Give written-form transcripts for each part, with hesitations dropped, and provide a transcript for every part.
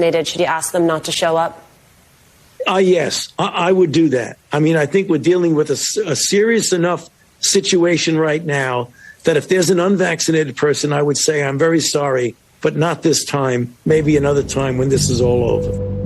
Should you ask them not to show up? Yes, I would do that. I mean, I think we're dealing with a serious enough situation right now that if there's an unvaccinated person, I would say, I'm very sorry, but not this time, maybe another time when this is all over.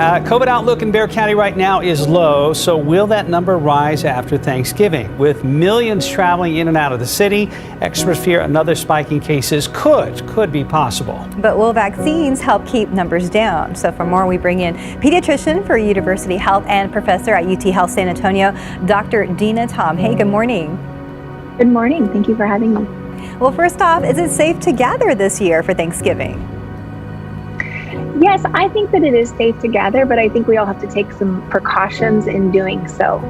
COVID outlook in Bexar County right now is low, so will that number rise after Thanksgiving? With millions traveling in and out of the city, experts fear another spike in cases could be possible. But will vaccines help keep numbers down? So for more, we bring in pediatrician for University Health and professor at UT Health San Antonio, Dr. Dina Tom. Hey, good morning. Good morning. Thank you for having me. Well, first off, is it safe to gather this year for Thanksgiving? Yes, I think that it is safe to gather, but I think we all have to take some precautions in doing so.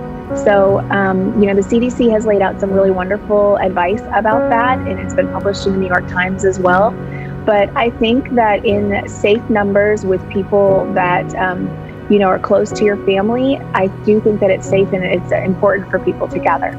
So, the CDC has laid out some really wonderful advice about that, and it's been published in the New York Times as well. But I think that in safe numbers with people that, are close to your family, I do think that it's safe and it's important for people to gather.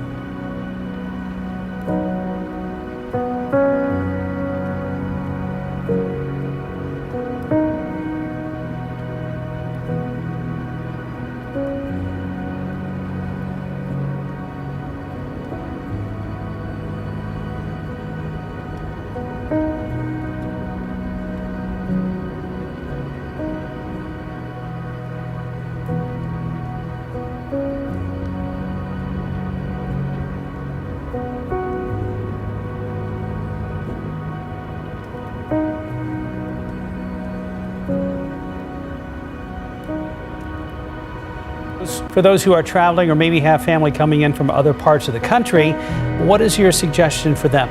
For those who are traveling or maybe have family coming in from other parts of the country, what is your suggestion for them?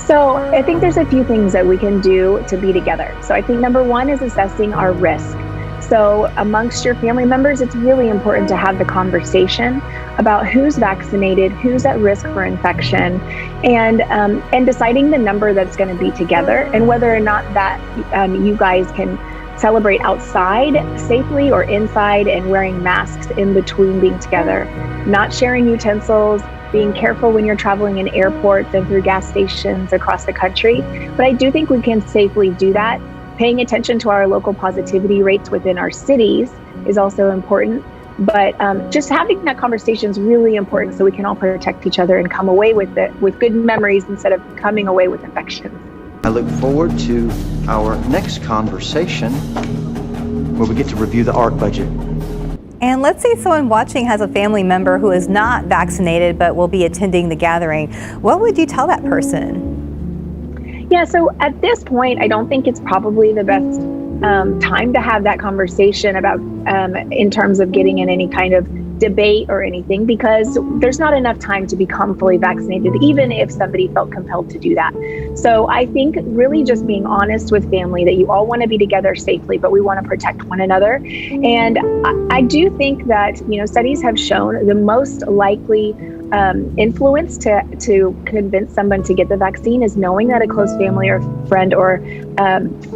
So I think there's a few things that we can do to be together. So I think number one is assessing our risk. So amongst your family members, it's really important to have the conversation about who's vaccinated, who's at risk for infection, and deciding the number that's going to be together and whether or not that you guys can celebrate outside safely or inside, and wearing masks in between being together, not sharing utensils, being careful when you're traveling in airports and through gas stations across the country. But I do think we can safely do that. Paying attention to our local positivity rates within our cities is also important. But just having that conversation is really important so we can all protect each other and come away with good memories instead of coming away with infections. I look forward to our next conversation where we get to review the ARC budget. And let's say someone watching has a family member who is not vaccinated but will be attending the gathering. What would you tell that person? Yeah, so at this point, I don't think it's probably the best time to have that conversation about in terms of getting in any kind of debate or anything, because there's not enough time to become fully vaccinated, even if somebody felt compelled to do that. So I think really just being honest with family that you all want to be together safely, but we want to protect one another. And I do think that, studies have shown the most likely influence to convince someone to get the vaccine is knowing that a close family or friend or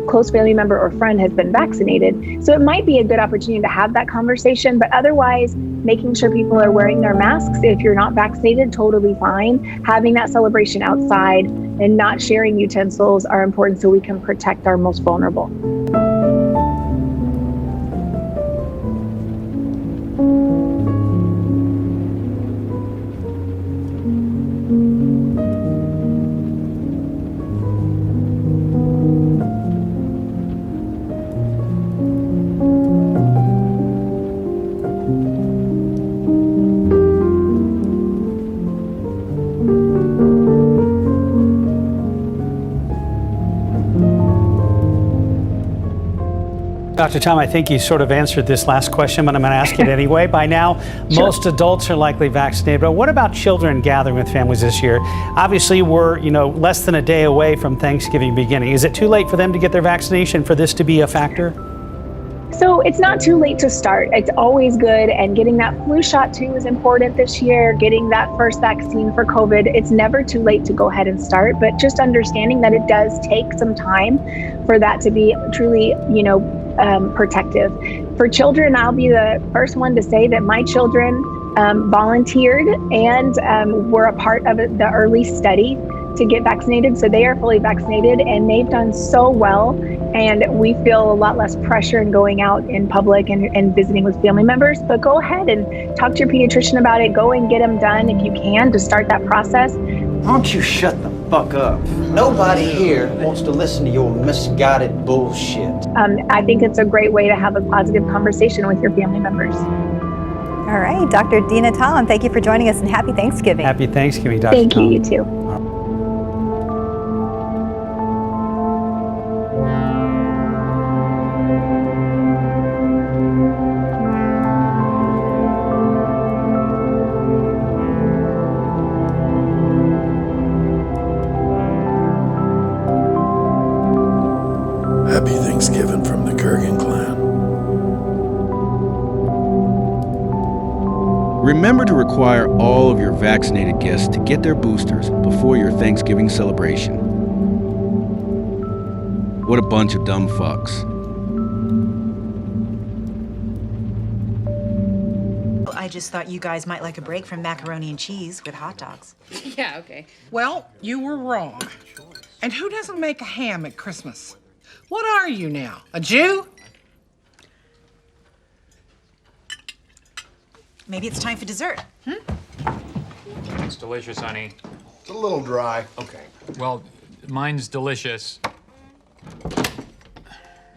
close family member or friend has been vaccinated. So it might be a good opportunity to have that conversation, but otherwise making sure people are wearing their masks. If you're not vaccinated, totally fine. Having that celebration outside and not sharing utensils are important so we can protect our most vulnerable. Dr. Tom, I think you sort of answered this last question, but I'm going to ask it anyway. By now, most adults are likely vaccinated, but what about children gathering with families this year? Obviously, we're, less than a day away from Thanksgiving beginning. Is it too late for them to get their vaccination for this to be a factor? So it's not too late to start. It's always good. And getting that flu shot too is important this year. Getting that first vaccine for COVID. It's never too late to go ahead and start, but just understanding that it does take some time for that to be truly, protective. For children, I'll be the first one to say that my children volunteered and were a part of the early study to get vaccinated. So they are fully vaccinated and they've done so well. And we feel a lot less pressure in going out in public and visiting with family members. But go ahead and talk to your pediatrician about it. Go and get them done if you can to start that process. Why don't you shut the fuck up? Nobody here wants to listen to your misguided bullshit. I think it's a great way to have a positive conversation with your family members. All right, Dr. Dina Tom, thank you for joining us and happy Thanksgiving. Happy Thanksgiving, Dr. Thank Tom. you, you too. Happy Thanksgiving from the Kurgan clan. Remember to require all of your vaccinated guests to get their boosters before your Thanksgiving celebration. What a bunch of dumb fucks. I just thought you guys might like a break from macaroni and cheese with hot dogs. Yeah, okay. Well, you were wrong. And who doesn't make a ham at Christmas? What are you now, a Jew? Maybe it's time for dessert. It's delicious, honey. It's a little dry. Okay. Well, mine's delicious.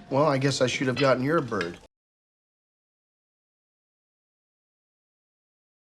Well, I guess I should have gotten your bird.